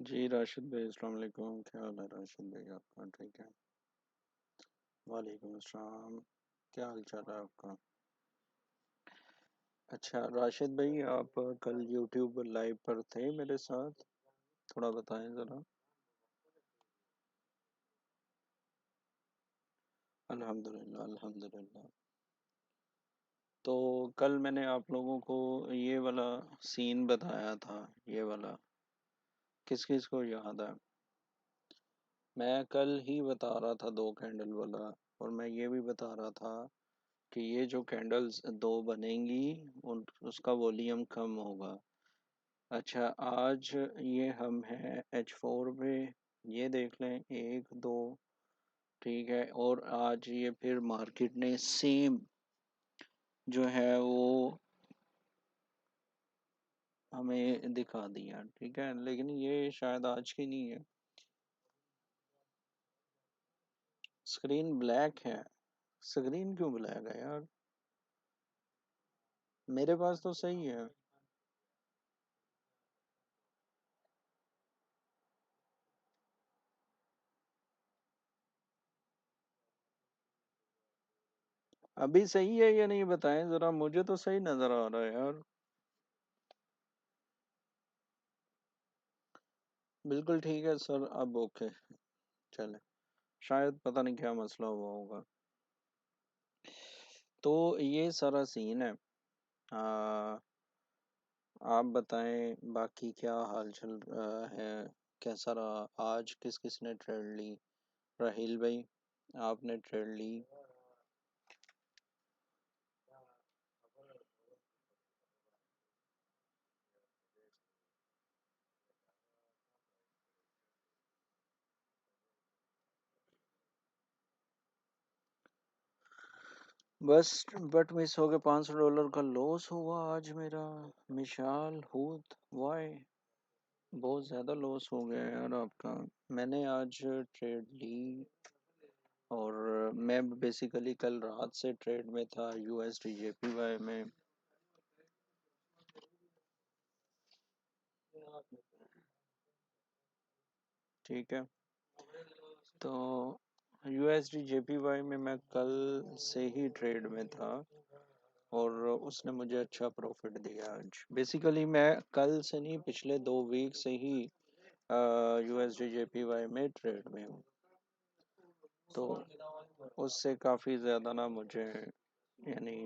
जी राशिद भाई अस्सलाम वालेकुम। क्या हाल है राशिद भाई आपका? ठीक है। वालेकुम अस्सलाम। क्या हाल चाल है आपका? अच्छा राशिद भाई, आप कल यूट्यूब लाइव पर थे मेरे साथ? थोड़ा बताएं ज़रा। अल्हम्दुलिल्लाह अल्हम्दुलिल्लाह। तो कल मैंने आप लोगों को ये वाला सीन बताया था, ये वाला किस किस को याद है? मैं कल ही बता रहा था दो कैंडल वाला, और मैं ये भी बता रहा था कि ये जो कैंडल्स दो बनेंगी उन उसका वॉल्यूम कम होगा। अच्छा, आज ये हम हैं H4 पे। ये देख लें, एक दो, ठीक है। और आज ये फिर मार्केट ने सेम जो है वो हमें दिखा दिया, ठीक है। लेकिन ये शायद आज की नहीं है। स्क्रीन ब्लैक है। स्क्रीन क्यों ब्लैक है यार? मेरे पास तो सही है। अभी सही है या नहीं बताएं जरा, मुझे तो सही नजर आ रहा है यार। बिल्कुल ठीक है सर, अब ओके। चले। शायद पता नहीं क्या मसला हुआ होगा। तो ये सारा सीन है। आ, आप बताएं बाकी क्या हाल चल रहा है? कैसा रहा आज? किस किस ने ट्रेड ली? राहिल भाई, आपने ट्रेड ली? बस बट मिस हो गए। $500 का लॉस हुआ आज मेरा। मिशाल हुत वाई, बहुत ज़्यादा लॉस हो गया यार आपका। मैंने आज ट्रेड ली, और मैं बेसिकली कल रात से ट्रेड में था USD JPY में। ठीक है। तो USD JPY में मैं कल से ही ट्रेड में था, और उसने मुझे अच्छा प्रॉफिट दिया आज। बेसिकली मैं कल से नहीं, पिछले 2 वीक से ही USD JPY में ट्रेड में हूँ। तो उससे काफ़ी ज़्यादा ना मुझे, यानी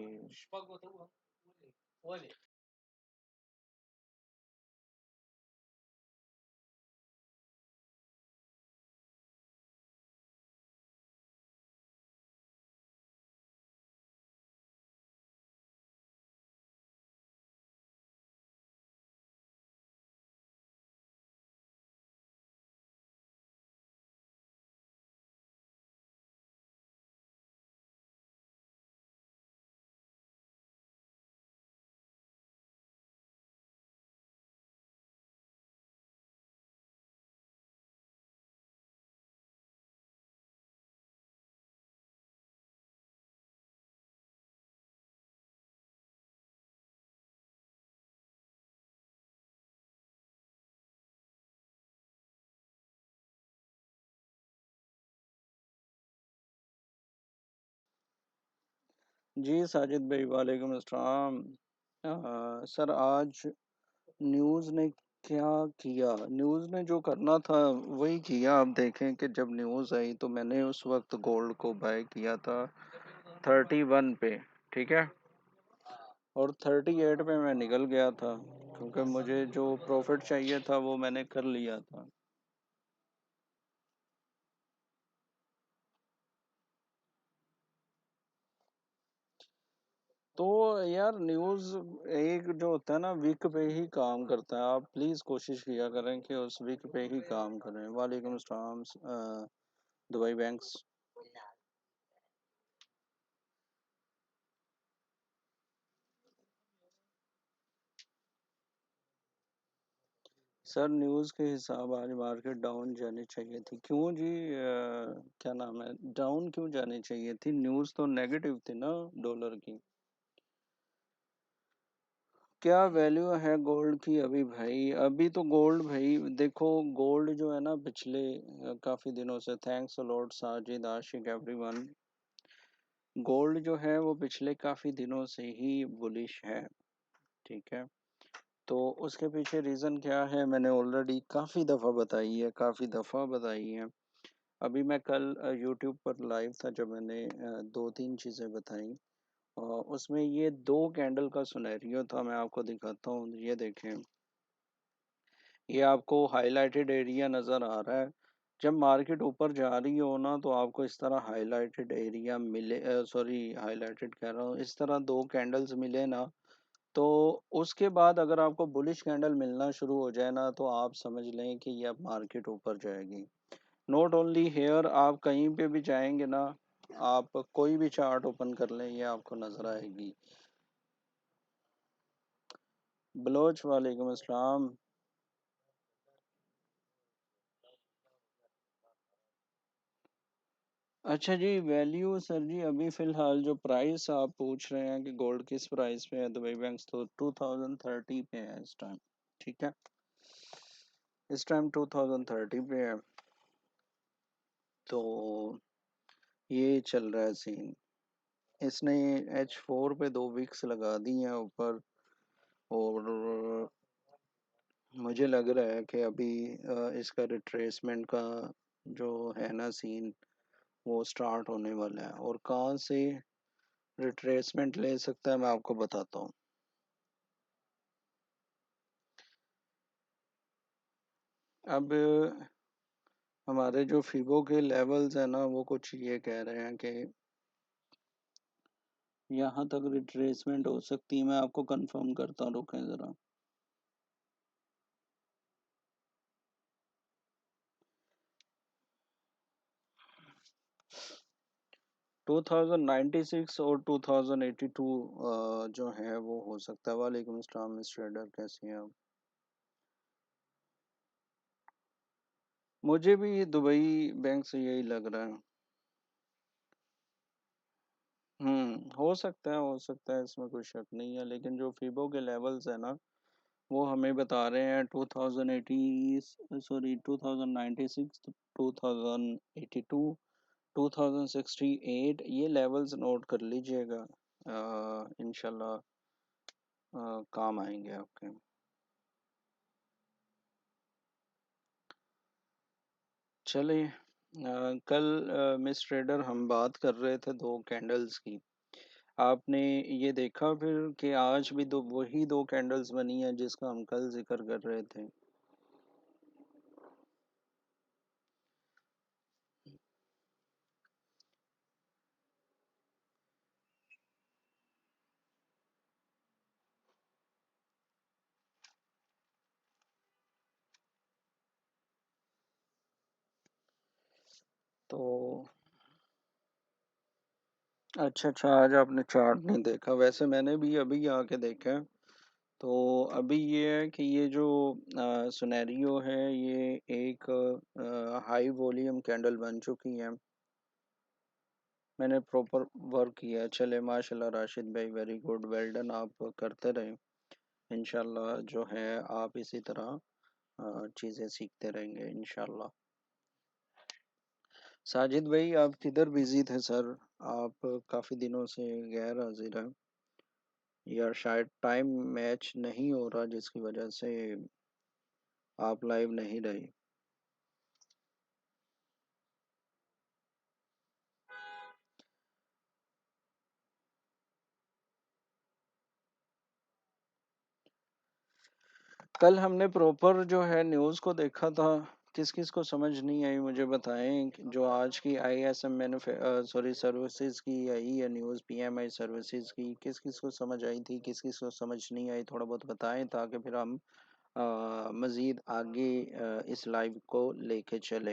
जी साजिद भाई, वालेकुम अस्सलाम। सर आज न्यूज़ ने क्या किया? न्यूज़ ने जो करना था वही किया। आप देखें कि जब न्यूज़ आई तो मैंने उस वक्त गोल्ड को बाय किया था 31 पे, ठीक है। और 38 पे मैं निकल गया था, क्योंकि मुझे जो प्रॉफिट चाहिए था वो मैंने कर लिया था। तो यार न्यूज़ एक जो होता है ना, वीक पे ही काम करता है। आप प्लीज़ कोशिश किया करें कि उस वीक पे ही काम करें। वालेकुम अस्सलाम दुबई बैंक्स। सर न्यूज़ के हिसाब आज मार्केट डाउन जानी चाहिए थी। क्यों जी? क्या नाम है, डाउन क्यों जानी चाहिए थी? न्यूज़ तो नेगेटिव थी ना डॉलर की। क्या वैल्यू है गोल्ड की अभी भाई? अभी तो गोल्ड भाई देखो, गोल्ड जो है ना पिछले काफी दिनों से, thanks a lot Sajid Ashiq everyone, gold जो है वो पिछले काफी दिनों से ही बुलिश है। ठीक है, तो उसके पीछे रीजन क्या है मैंने ऑलरेडी काफी दफा बताई है, काफी दफा बताई है। अभी मैं कल यूट्यूब पर लाइव था जब मैंने दो तीन चीजें बताई, और उसमें ये दो कैंडल का सुनेरियो था। मैं आपको दिखाता हूँ, ये देखें, ये आपको हाईलाइटेड एरिया नज़र आ रहा है। जब मार्केट ऊपर जा रही हो ना तो आपको इस तरह हाईलाइटेड एरिया मिले, सॉरी हाईलाइटेड कह रहा हूँ, इस तरह दो कैंडल्स मिले ना, तो उसके बाद अगर आपको बुलिश कैंडल मिलना शुरू हो जाए ना तो आप समझ लें कि ये अब मार्केट ऊपर जाएगी। नॉट ओनली हेयर, आप कहीं पे भी जाएंगे ना, आप कोई भी चार्ट ओपन कर लें ये आपको नजर आएगी। बलोच वालेकुम अस्सलाम। अच्छा जी, वैल्यू सर जी अभी फिलहाल जो प्राइस आप पूछ रहे हैं कि गोल्ड किस प्राइस पे है दुबई बैंक्स, तो 2030 पे है इस टाइम। ठीक है, इस टाइम 2030 पे है। तो ये चल रहा है सीन। इसने H4 पे 2 वीक्स लगा दी हैं ऊपर, और मुझे लग रहा है कि अभी इसका रिट्रेसमेंट का जो है ना सीन, वो स्टार्ट होने वाला है। और कहाँ से रिट्रेसमेंट ले सकता है मैं आपको बताता हूँ। अब हमारे जो फिबो के लेवल्स हैं ना वो कुछ ये कह रहे हैं कि यहाँ तक रिट्रेसमेंट हो सकती है। मैं आपको कंफर्म करता हूँ, रुकें ज़रा। 2096 और 2082 जो है वो हो सकता है। वालेकुम अस्सलाम मिस ट्रेडर, कैसे हैं आप? मुझे भी दुबई बैंक से यही लग रहा है। हो सकता है, हो सकता है, इसमें कोई शक नहीं है, लेकिन जो फिबो के लेवल्स है ना वो हमें बता रहे हैं 2080, सॉरी 2096, 2082, 2068, ये लेवल्स नोट कर लीजिएगा। इंशाल्लाह काम आएंगे आपके। चलिए, कल मिस ट्रेडर हम बात कर रहे थे दो कैंडल्स की। आपने ये देखा फिर कि आज भी दो, वही दो कैंडल्स बनी हैं जिसका हम कल जिक्र कर रहे थे। तो अच्छा अच्छा, आज आपने चार्ट नहीं देखा? वैसे मैंने भी अभी आके देखा है। तो अभी ये है कि ये जो सिनेरियो है ये एक हाई वॉल्यूम कैंडल बन चुकी है। मैंने प्रॉपर वर्क किया है। चले माशाल्लाह राशिद भाई, वेरी गुड, वेल डन, आप करते रहे। इंशाल्लाह जो है आप इसी तरह चीज़ें सीखते रहेंगे इंशाल्लाह। साजिद भाई आप किधर बिजी थे सर? आप काफ़ी दिनों से गैर हाजिर हैं, या शायद टाइम मैच नहीं हो रहा जिसकी वजह से आप लाइव नहीं रहे। कल हमने प्रॉपर जो है न्यूज़ को देखा था। किस किस को समझ नहीं आई मुझे बताएं कि जो आज की ISM सॉरी सर्विसेज की आई है न्यूज़, PMI सर्विसेज की, किस किस को समझ आई थी, किस किस को समझ नहीं आई, थोड़ा बहुत बताएं ताकि फिर हम मज़ीद आगे इस लाइव को लेके चले।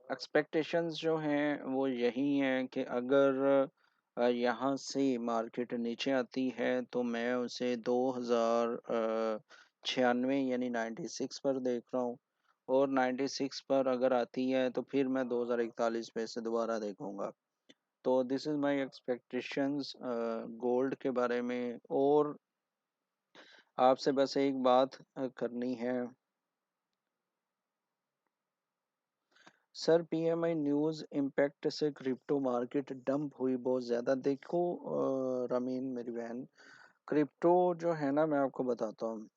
एक्सपेक्टेशंस जो हैं वो यही हैं कि अगर यहाँ से मार्केट नीचे आती है तो मैं उसे 2096 यानी 96 पर देख रहा हूँ। और 96 पर अगर आती है तो फिर मैं 2041 पे से दोबारा देखूंगा। तो this is my expectations gold के बारे में। और आपसे बस एक बात करनी है। सर, पीएमआई न्यूज़ इम्पैक्ट से क्रिप्टो मार्केट डंप हुई बहुत ज़्यादा। देखो रमीन मेरी बहन, क्रिप्टो जो है ना, मैं आपको बताता हूँ।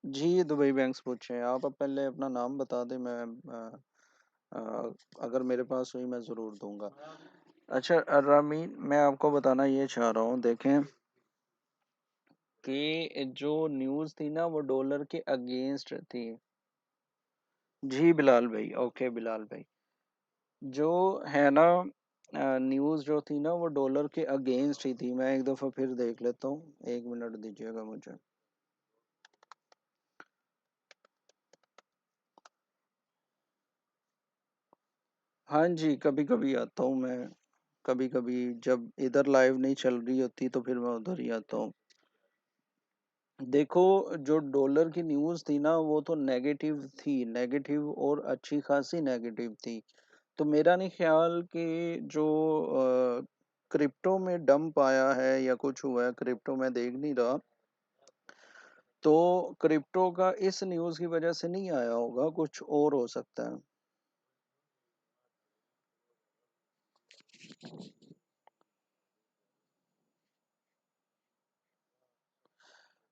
जी, दुबई बैंक से पूछे आप। अब पहले अपना नाम बता दें, मैं अ, अगर मेरे पास हुई मैं ज़रूर दूंगा। अच्छा रमीन, मैं आपको बताना ये चाह रहा हूँ, देखें कि जो न्यूज़ थी ना वो डॉलर के अगेंस्ट थी। जी बिलाल भाई, ओके बिलाल भाई, जो है ना न्यूज़ जो थी ना वो डॉलर के अगेंस्ट ही थी। मैं एक दफ़ा फिर देख लेता हूँ, 1 मिनट दीजिएगा मुझे। हाँ जी, कभी कभी आता हूँ मैं। कभी कभी जब इधर लाइव नहीं चल रही होती तो फिर मैं उधर ही आता हूँ। देखो, जो डॉलर की न्यूज़ थी ना वो तो नेगेटिव थी, नेगेटिव और अच्छी खासी नेगेटिव थी। तो मेरा नहीं ख्याल कि जो क्रिप्टो में डंप आया है या कुछ हुआ है, क्रिप्टो में देख नहीं रहा। तो क्रिप्टो का इस न्यूज़ की वजह से नहीं आया होगा, कुछ और हो सकता है।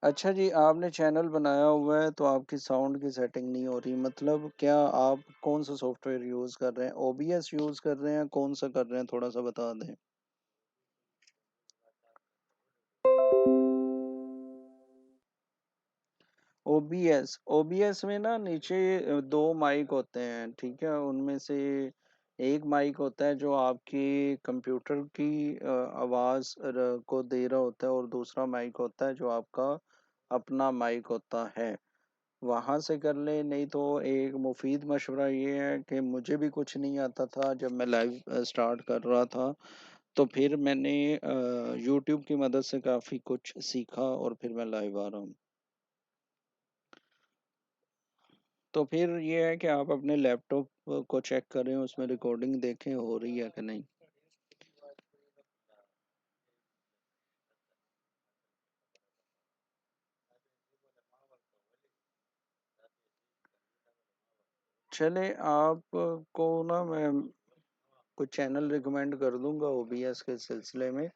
अच्छा जी, आपने चैनल बनाया हुआ है तो आपकी साउंड की सेटिंग नहीं हो रही, मतलब क्या आप कौन सा सॉफ्टवेयर यूज़ कर रहे हैं? ओबीएस यूज़ कर रहे हैं, कौन सा कर रहे हैं, थोड़ा सा बता दें। ओबीएस, ओबीएस में ना नीचे दो माइक होते हैं, ठीक है। उनमें से एक माइक होता है जो आपकी कंप्यूटर की आवाज़ को दे रहा होता है, और दूसरा माइक होता है जो आपका अपना माइक होता है। वहाँ से कर ले, नहीं तो एक मुफीद मशवरा ये है कि मुझे भी कुछ नहीं आता था जब मैं लाइव स्टार्ट कर रहा था। तो फिर मैंने यूट्यूब की मदद से काफ़ी कुछ सीखा और फिर मैं लाइव आ रहा हूँ। तो फिर ये है कि आप अपने लैपटॉप को चेक करें, उसमें रिकॉर्डिंग देखें हो रही है कि नहीं। चले आपको ना मैं कुछ चैनल रिकमेंड कर दूंगा ओबीएस के सिलसिले में,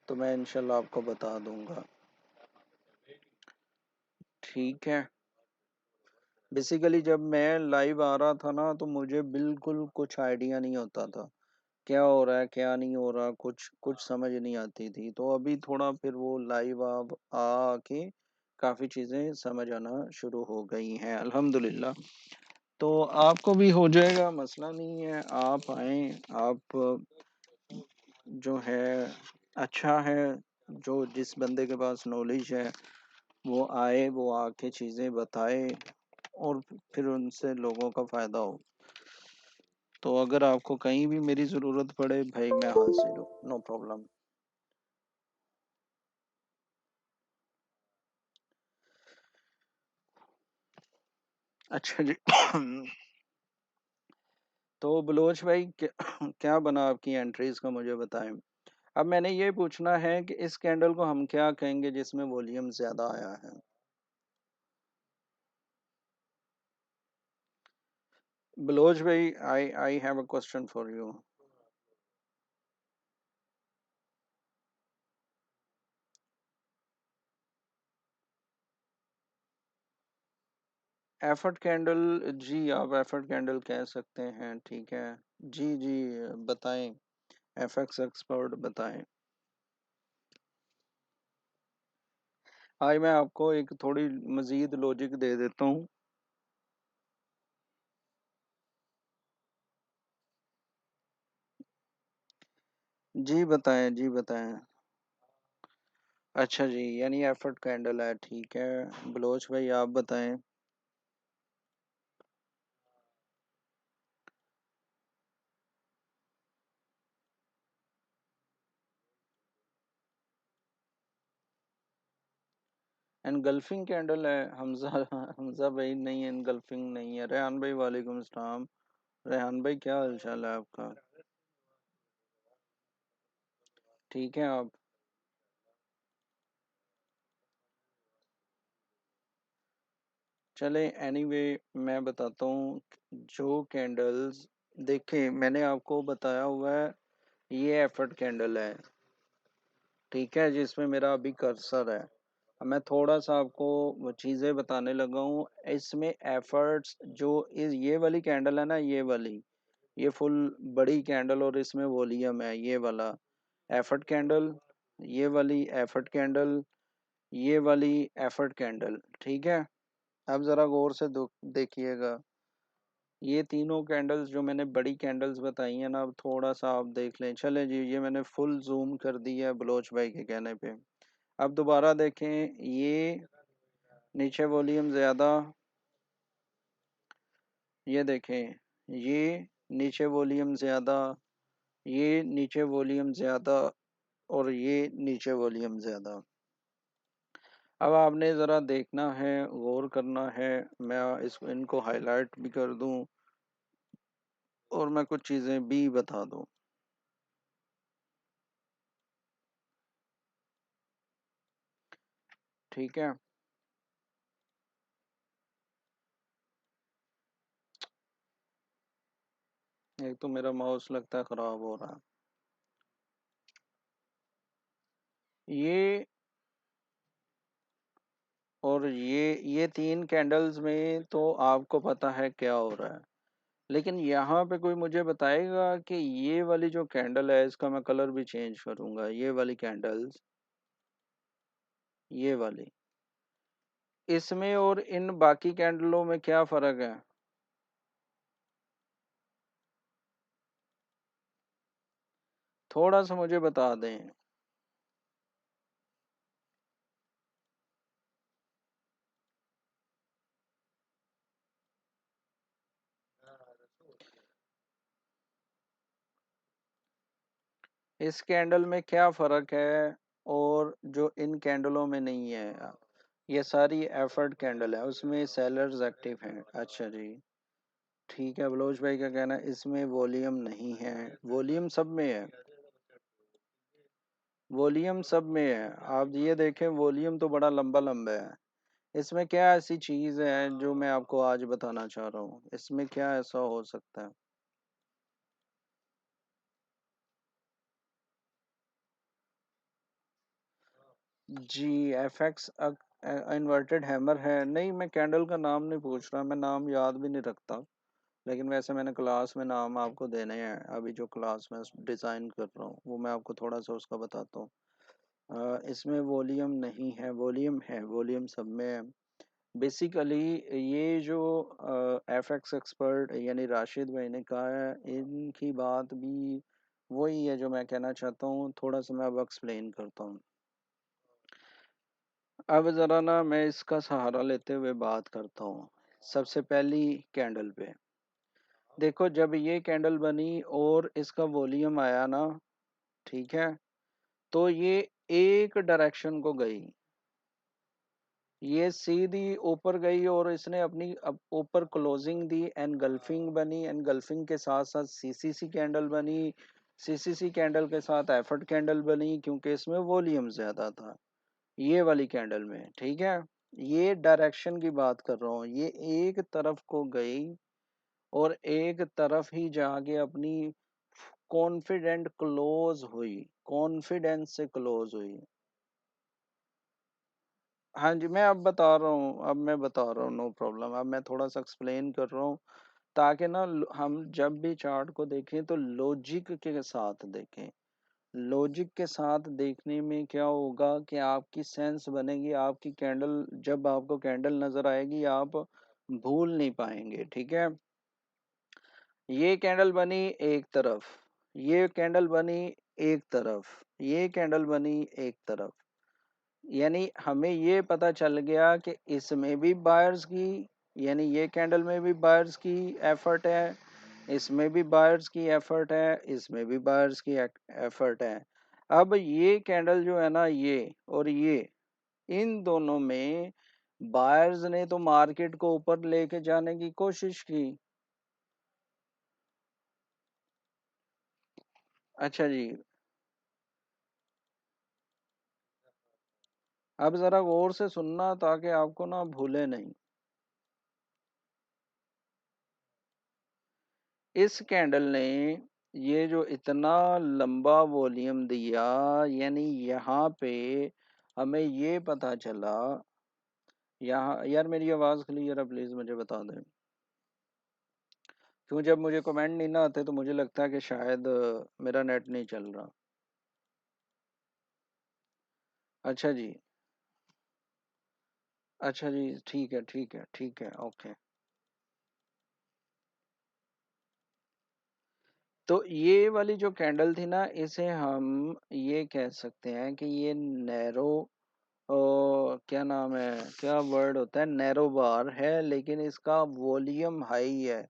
तो मैं इंशाल्लाह आपको बता दूंगा। ठीक है। बेसिकली जब मैं लाइव आ रहा था ना तो मुझे बिल्कुल कुछ आइडिया नहीं होता था, क्या हो रहा है क्या नहीं हो रहा, कुछ कुछ समझ नहीं आती थी। तो अभी थोड़ा फिर वो लाइव आप आ के काफ़ी चीज़ें समझ आना शुरू हो गई हैं, अल्हम्दुलिल्लाह। तो आपको भी हो जाएगा, मसला नहीं है, आप आए। आप जो है अच्छा है, जो जिस बंदे के पास नॉलेज है वो आए, वो आके चीज़ें बताए और फिर उनसे लोगों का फ़ायदा हो। तो अगर आपको कहीं भी मेरी ज़रूरत पड़े भाई, मैं हाजिर हूँ, नो प्रॉब्लम। अच्छा जी। तो बलोच भाई, क्या बना आपकी एंट्रीज का, मुझे बताएं। अब मैंने ये पूछना है कि इस कैंडल को हम क्या कहेंगे जिसमें वॉल्यूम ज़्यादा आया है। बलोच भाई, I have a question for you. Effort candle, जी आप एफर्ट कैंडल कह सकते हैं, ठीक है। जी जी, बताएं, एफएक्स एक्सपर्ट बताएं। आज मैं आपको एक थोड़ी मज़ीद लॉजिक दे देता हूँ। जी बताएं, जी बताएं। अच्छा जी, यानी एफर्ट कैंडल है, ठीक है। बलोच भाई आप बताएं। एनगल्फिंग कैंडल है हमजा। हमजा भाई नहीं, एनगल्फिंग नहीं है। रेहान भाई वालेकुम अस्सलाम। रेहान भाई क्या हाल चाल है आपका? ठीक है आप? चले एनीवे, मैं बताता हूँ। जो कैंडल्स, देखें मैंने आपको बताया हुआ है, ये एफर्ट कैंडल है, ठीक है, जिसमें मेरा अभी कर्सर है। अब मैं थोड़ा सा आपको वो चीज़ें बताने लगा हूँ। इसमें एफर्ट्स जो इस ये वाली कैंडल है ना, ये वाली, ये फुल बड़ी कैंडल, और इसमें वॉल्यूम है ये वाला एफर्ट कैंडल, ये वाली एफर्ट कैंडल, ये वाली एफर्ट कैंडल, ठीक है। अब ज़रा गौर से देखिएगा, ये तीनों कैंडल्स जो मैंने बड़ी कैंडल्स बताई हैं ना, अब थोड़ा सा आप देख लें। चले जी, ये मैंने फुल जूम कर दी है बलोच भाई के कहने पे। अब दोबारा देखें, ये नीचे वॉल्यूम ज़्यादा, ये देखें, ये नीचे वॉल्यूम ज़्यादा, ये नीचे वॉल्यूम ज़्यादा, और ये नीचे वॉल्यूम ज़्यादा। अब आपने ज़रा देखना है, गौर करना है। मैं इनको हाईलाइट भी कर दूं, और मैं कुछ चीज़ें भी बता दूं, ठीक है। एक तो मेरा माउस लगता है ख़राब हो रहा है। ये और ये तीन कैंडल्स में तो आपको पता है क्या हो रहा है, लेकिन यहाँ पे कोई मुझे बताएगा कि ये वाली जो कैंडल है, इसका मैं कलर भी चेंज करूँगा, ये वाली कैंडल्स, ये वाली, इसमें और इन बाकी कैंडलों में क्या फ़र्क है? थोड़ा सा मुझे बता दें। इस कैंडल में क्या फ़र्क है, और जो इन कैंडलों में नहीं है? ये सारी एफर्ट कैंडल है, उसमें सेलर्स एक्टिव हैं। अच्छा जी, ठीक है। बलोच भाई का कहना है इसमें वॉल्यूम नहीं है। वॉल्यूम सब में है, वॉल्यूम सब में है। आप ये देखें, वॉल्यूम तो बड़ा लंबा लंबा है। इसमें क्या ऐसी चीज़ है जो मैं आपको आज बताना चाह रहा हूँ? इसमें क्या ऐसा हो सकता है? जी, एफ एक्स इन्वर्टेड हैमर है। नहीं, मैं कैंडल का नाम नहीं पूछ रहा, मैं नाम याद भी नहीं रखता। लेकिन वैसे मैंने क्लास में नाम आपको देने हैं। अभी जो क्लास में डिज़ाइन कर रहा हूँ, वो मैं आपको थोड़ा सा उसका बताता हूँ। इसमें वॉल्यूम नहीं है, वॉल्यूम है, वॉल्यूम सब में है। बेसिकली ये जो एफ एक्स एक्सपर्ट यानी राशिद भाई ने कहा है, इनकी बात भी वही है जो मैं कहना चाहता हूँ। थोड़ा सा मैं अब एक्सप्लेन करता हूँ। अब ज़रा ना मैं इसका सहारा लेते हुए बात करता हूँ। सबसे पहली कैंडल पे देखो, जब ये कैंडल बनी और इसका वॉल्यूम आया ना, ठीक है, तो ये एक डायरेक्शन को गई, ये सीधी ऊपर गई, और इसने अपनी ऊपर क्लोजिंग दी, एनगल्फिंग बनी, एनगल्फिंग के साथ साथ सीसीसी कैंडल बनी, सीसीसी कैंडल के साथ एफर्ट कैंडल बनी, क्योंकि इसमें वॉल्यूम ज़्यादा था ये वाली कैंडल में, ठीक है। ये डायरेक्शन की बात कर रहा हूँ, ये एक तरफ को गई, और एक तरफ ही जाके अपनी कॉन्फिडेंट क्लोज हुई, कॉन्फिडेंस से क्लोज हुई। हाँ जी, मैं अब बता रहा हूँ, अब मैं बता रहा हूँ, नो प्रॉब्लम। अब मैं थोड़ा सा एक्सप्लेन कर रहा हूँ, ताकि ना हम जब भी चार्ट को देखें तो लॉजिक के साथ देखें। लॉजिक के साथ देखने में क्या होगा कि आपकी सेंस बनेगी, आपकी कैंडल, जब आपको कैंडल नजर आएगी आप भूल नहीं पाएंगे, ठीक है। ये कैंडल बनी एक तरफ, ये कैंडल बनी एक तरफ, ये कैंडल बनी एक तरफ, यानी हमें ये पता चल गया कि इसमें भी बायर्स की, यानी ये कैंडल में भी बायर्स की एफर्ट है, इसमें भी बायर्स की एफर्ट है, इसमें भी बायर्स की एफर्ट है। अब ये कैंडल जो है ना, ये और ये, इन दोनों में बायर्स ने तो मार्केट को ऊपर लेके जाने की कोशिश की। अच्छा जी, अब जरा गौर से सुनना ताकि आपको ना भूले नहीं। इस कैंडल ने ये जो इतना लंबा वॉल्यूम दिया, यानी यहाँ पे हमें ये पता चला। यहाँ यार मेरी आवाज़ क्लियर है, प्लीज़ मुझे बता दें, क्यों जब मुझे कमेंट नहीं ना आते तो मुझे लगता है कि शायद मेरा नेट नहीं चल रहा। अच्छा जी, अच्छा जी, ठीक है ठीक है ठीक है, ओके। तो ये वाली जो कैंडल थी ना, इसे हम ये कह सकते हैं कि ये नैरो, क्या नाम है, क्या वर्ड होता है, नैरो बार है, लेकिन इसका वॉल्यूम हाई है।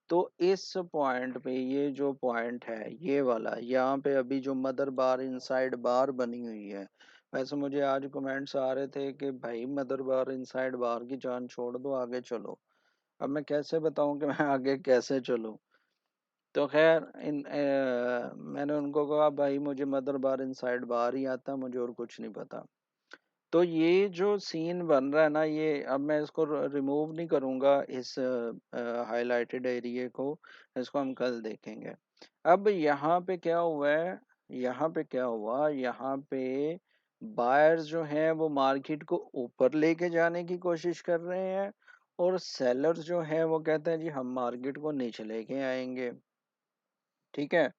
तो इस पॉइंट पे, ये जो पॉइंट है ये वाला, यहाँ पे अभी जो मदर बार इनसाइड बार बनी हुई है, वैसे मुझे आज कमेंट्स आ रहे थे कि भाई मदर बार इनसाइड बार की जान छोड़ दो, आगे चलो। अब मैं कैसे बताऊं कि मैं आगे कैसे चलूं। तो खैर मैंने उनको कहा भाई मुझे मदर बार इनसाइड बार ही आता, मुझे और कुछ नहीं पता। तो ये जो सीन बन रहा है ना, ये अब मैं इसको रिमूव नहीं करूंगा, इस हाईलाइटेड एरिया को, इसको हम कल देखेंगे। अब यहाँ पे क्या हुआ है, यहाँ पे क्या हुआ, यहाँ पे बायर्स जो हैं वो मार्केट को ऊपर लेके जाने की कोशिश कर रहे हैं, और सेलर्स जो हैं वो कहते हैं जी हम मार्केट को नीचे लेके आएंगे। ठीक है।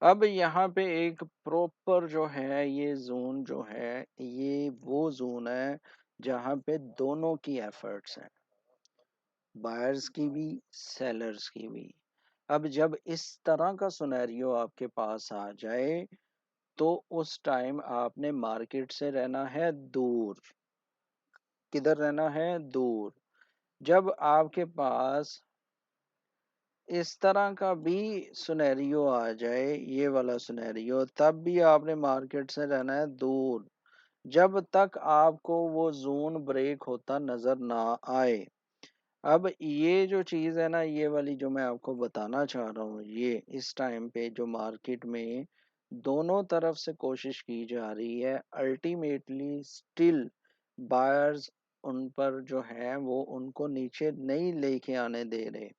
अब यहाँ पे एक प्रॉपर जो है, ये जोन जो है, ये वो जोन है जहाँ पे दोनों की एफर्ट्स हैं, बायर्स की भी, सेलर्स की भी। अब जब इस तरह का सिनेरियो आपके पास आ जाए, तो उस टाइम आपने मार्केट से रहना है दूर। किधर रहना है? दूर। जब आपके पास इस तरह का भी सिनेरियो आ जाए, ये वाला सिनेरियो, तब भी आपने मार्केट से रहना है दूर, जब तक आपको वो जोन ब्रेक होता नजर ना आए। अब ये जो चीज है ना, ये वाली जो मैं आपको बताना चाह रहा हूँ, ये इस टाइम पे जो मार्केट में दोनों तरफ से कोशिश की जा रही है, अल्टीमेटली स्टिल बायर्स उन पर जो है वो उनको नीचे नहीं लेके आने दे रहे।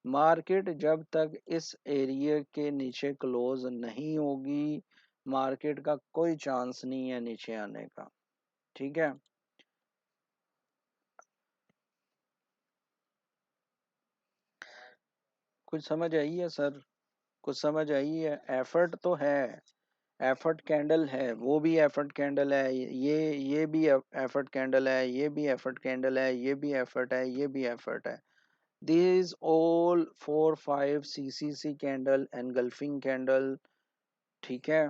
मार्केट जब तक इस एरिया के नीचे क्लोज नहीं होगी, मार्केट का कोई चांस नहीं है नीचे आने का। ठीक है। कुछ समझ आई है सर? कुछ समझ आई है? एफर्ट तो है, एफर्ट कैंडल है, वो भी एफर्ट कैंडल है, ये भी एफर्ट कैंडल है, ये भी एफर्ट कैंडल है, ये भी एफर्ट है, ये भी एफर्ट है। these all 4 5 CCC candle engulfing candle. ठीक है।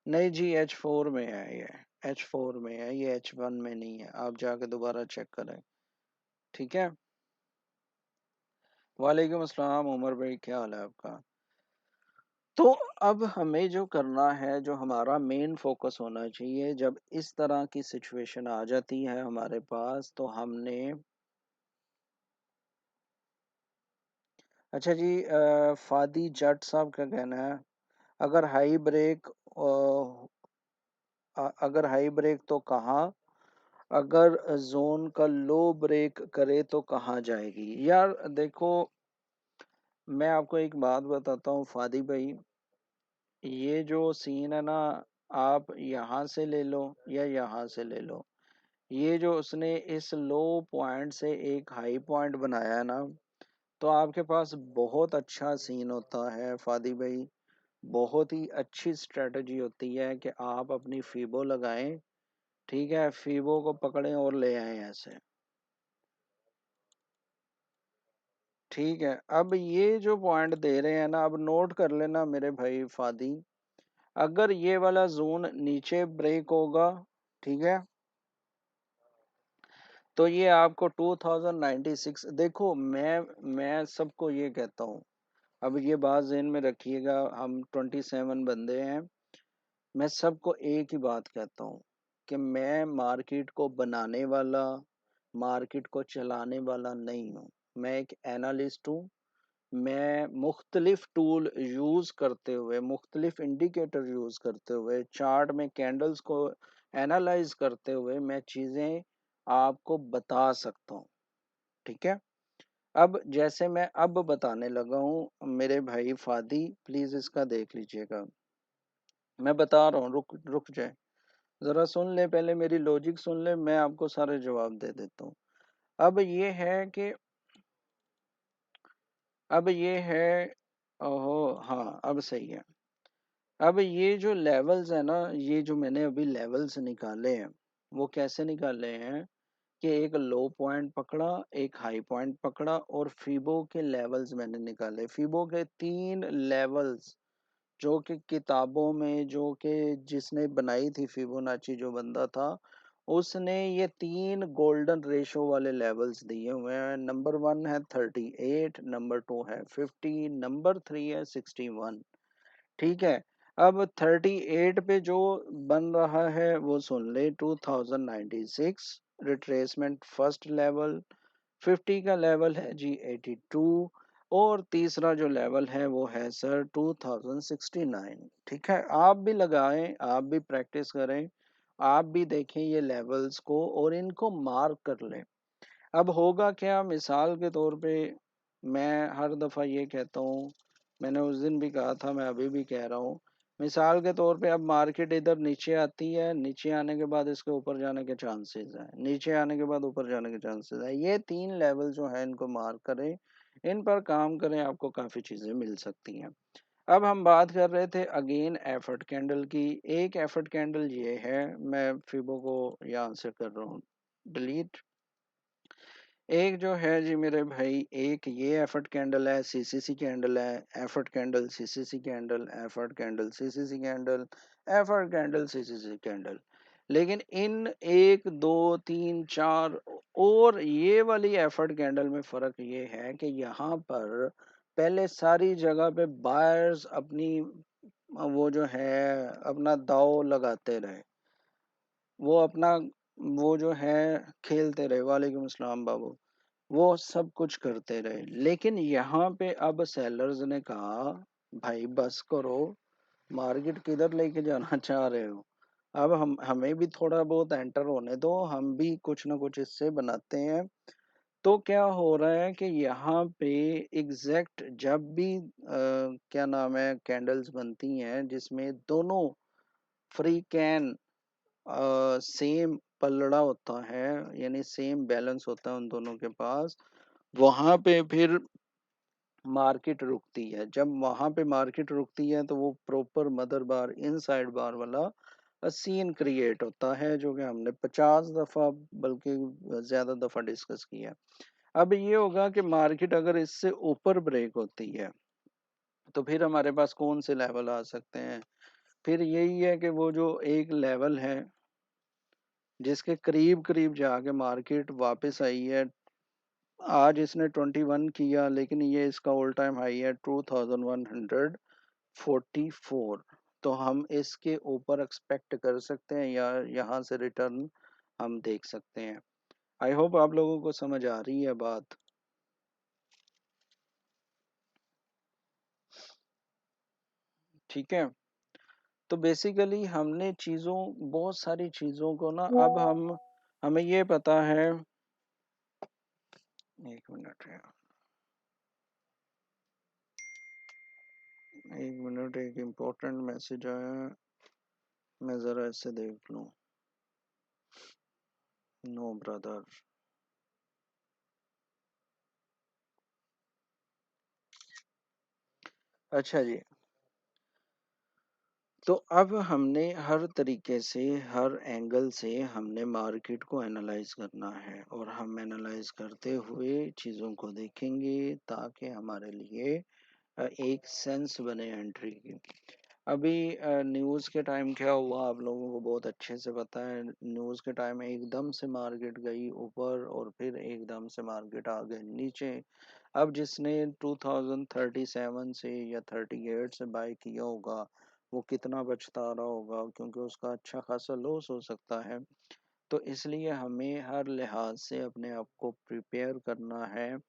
नहीं जी, H4 में है ये, H4 में है ये, H1 में नहीं है, आप जाके दोबारा चेक करें। ठीक है। वालेकुम अस्सलाम उमर भाई, क्या हाल है आपका? तो अब हमें जो करना है, जो हमारा मेन फोकस होना चाहिए, जब इस तरह की सिचुएशन आ जाती है हमारे पास, तो हमने, अच्छा जी, फादी जट साहब का कहना है, अगर हाई ब्रेक, अगर हाई ब्रेक तो कहाँ, अगर जोन का लो ब्रेक करे तो कहाँ जाएगी? यार देखो, मैं आपको एक बात बताता हूँ फादी भाई, ये जो सीन है ना, आप यहाँ से ले लो या यहाँ से ले लो, ये जो उसने इस लो पॉइंट से एक हाई पॉइंट बनाया है ना, तो आपके पास बहुत अच्छा सीन होता है फादी भाई। बहुत ही अच्छी स्ट्रेटजी होती है कि आप अपनी फीबो लगाएं। ठीक है, फीबो को पकड़ें और ले आए ऐसे। ठीक है। अब ये जो पॉइंट दे रहे हैं ना, अब नोट कर लेना मेरे भाई फादी, अगर ये वाला जोन नीचे ब्रेक होगा, ठीक है, तो ये आपको 2096, देखो मैं सबको ये कहता हूँ, अब ये बात ज़हन में रखिएगा, हम 27 बंदे हैं, मैं सबको एक ही बात कहता हूँ कि मैं मार्केट को बनाने वाला, मार्केट को चलाने वाला नहीं हूँ। मैं एक एनालिस्ट हूँ। मैं मुख्तलिफ टूल यूज़ करते हुए, मुख्तलिफ इंडिकेटर यूज़ करते हुए, चार्ट में कैंडल्स को एनालाइज करते हुए मैं चीज़ें आपको बता सकता हूँ। ठीक है। अब जैसे मैं अब बताने लगा हूँ मेरे भाई फादी, प्लीज इसका देख लीजिएगा। मैं बता रहा हूँ, रुक रुक जाए, जरा सुन ले, पहले मेरी लॉजिक सुन ले, मैं आपको सारे जवाब दे देता हूँ। अब ये है कि अब ये है, ओहो हाँ अब सही है। अब ये जो लेवल्स है ना, ये जो मैंने अभी लेवल्स निकाले हैं, वो कैसे निकाले हैं कि एक लो पॉइंट पकड़ा, एक हाई पॉइंट पकड़ा, और फिबो के लेवल्स मैंने निकाले। फिबो के 3 लेवल्स जो कि किताबों में, जो कि जिसने बनाई थी फिबोनाची जो बंदा था, उसने ये 3 गोल्डन रेशो वाले लेवल्स दिए हुए हैं। नंबर 1 है 38, नंबर 2 है 50, नंबर 3 है 61। ठीक है। अब 38 पे जो बन रहा है वो सुन ले, 2096 रिट्रेसमेंट फर्स्ट लेवल। 50 का लेवल है जी 82, और तीसरा जो लेवल है वो है सर 2069। ठीक है, आप भी लगाएं, आप भी प्रैक्टिस करें, आप भी देखें ये लेवल्स को और इनको मार्क कर लें। अब होगा क्या, मिसाल के तौर पे मैं हर दफ़ा ये कहता हूँ, मैंने उस दिन भी कहा था, मैं अभी भी कह रहा हूँ, मिसाल के तौर पे अब मार्केट इधर नीचे आती है, नीचे आने के बाद इसके ऊपर जाने के चांसेस हैं, नीचे आने के बाद ऊपर जाने के चांसेस हैं। ये 3 लेवल जो है इनको मार्क करें, इन पर काम करें, आपको काफ़ी चीज़ें मिल सकती हैं। अब हम बात कर रहे थे अगेन एफर्ट कैंडल की। एक एफर्ट कैंडल ये है, मैं फिबो को यहाँ से कर रहा हूँ डिलीट। एक जो है जी मेरे भाई, एक ये एफर्ट कैंडल है, सीसीसी कैंडल है, effort candle, CCC candle, effort candle, CCC candle, effort candle, CCC candle. लेकिन इन 1 2 3 4 और ये वाली एफर्ट कैंडल में फर्क ये है कि यहाँ पर पहले सारी जगह पे बायर्स अपनी वो जो है अपना दाव लगाते रहे, वो अपना वो जो है खेलते रहे, वालेकुम अस्सलाम बाबू, वो सब कुछ करते रहे। लेकिन यहाँ पे अब सेलर्स ने कहा भाई बस करो, मार्केट किधर लेके जाना चाह रहे हो, अब हम हमें भी थोड़ा बहुत एंटर होने दो, हम भी कुछ ना कुछ इससे बनाते हैं। तो क्या हो रहा है कि यहाँ पे एग्जैक्ट जब भी क्या नाम है कैंडल्स बनती हैं जिसमें दोनों फ्री कैन सेम पलड़ा होता है, यानी सेम बैलेंस होता है उन दोनों के पास, वहां पे फिर मार्केट रुकती है। जब वहां पे मार्केट रुकती है तो वो प्रॉपर मदर बार इनसाइड बार वाला सीन क्रिएट होता है, जो कि हमने 50 दफा बल्कि ज्यादा दफा डिस्कस किया। अब ये होगा कि मार्केट अगर इससे ऊपर ब्रेक होती है तो फिर हमारे पास कौन से लेवल आ सकते हैं। फिर यही है कि वो जो एक लेवल है जिसके करीब करीब जाके मार्केट वापस आई है, आज इसने 21 किया लेकिन ये इसका ऑल टाइम हाई है 2144। तो हम इसके ऊपर एक्सपेक्ट कर सकते हैं या यहाँ से रिटर्न हम देख सकते हैं। आई होप आप लोगों को समझ आ रही है बात। ठीक है, तो बेसिकली हमने चीज़ों, बहुत सारी चीज़ों को ना, अब हम हमें ये पता है, 1 मिनट है, 1 मिनट, एक इम्पोर्टेंट मैसेज आया है, मैं ज़रा इसे देख लूँ। No brother. अच्छा जी, तो अब हमने हर तरीके से, हर एंगल से हमने मार्केट को एनालाइज करना है, और हम एनालाइज करते हुए चीज़ों को देखेंगे ताकि हमारे लिए एक सेंस बने एंट्री की। अभी न्यूज़ के टाइम क्या हुआ आप लोगों को बहुत अच्छे से पता है। न्यूज़ के टाइम एकदम से मार्केट गई ऊपर और फिर एकदम से मार्केट आ गई नीचे। अब जिसने 2037 से या 38 से बाय किया होगा वो कितना पछता रहा होगा, क्योंकि उसका अच्छा खासा लॉस हो सकता है। तो इसलिए हमें हर लिहाज से अपने आप को प्रिपेयर करना है।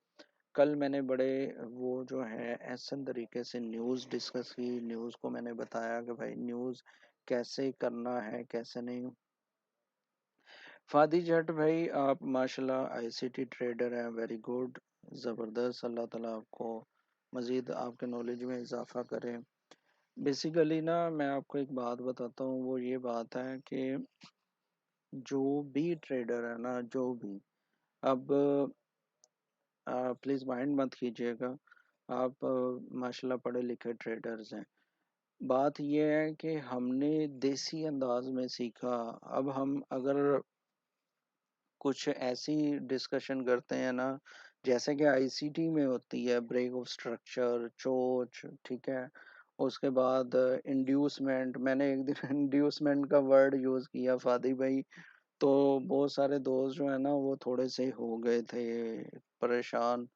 कल मैंने बड़े वो जो है ऐसे तरीके से न्यूज़ डिस्कस की, न्यूज़ को मैंने बताया कि भाई न्यूज़ कैसे करना है कैसे नहीं। फादी जट भाई, आप माशाल्लाह आईसीटी ट्रेडर हैं, वेरी गुड। ज़बरदस्त। अल्लाह ताला आपको मज़ीद आपके नॉलेज में इजाफ़ा करे। बेसिकली ना मैं आपको एक बात बताता हूँ, वो ये बात है कि जो भी ट्रेडर है ना, जो भी, अब प्लीज़ माइंड मत कीजिएगा, आप माशाल्लाह पढ़े लिखे ट्रेडर्स हैं। बात ये है कि हमने देसी अंदाज में सीखा। अब हम अगर कुछ ऐसी डिस्कशन करते हैं ना, जैसे कि आईसीटी में होती है, ब्रेक ऑफ स्ट्रक्चर, चोच, ठीक है, उसके बाद इंड्यूसमेंट, मैंने एक दिन इंड्यूसमेंट का वर्ड यूज़ किया फादी भाई, तो बहुत सारे दोस्त जो है ना वो थोड़े से हो गए थे परेशान।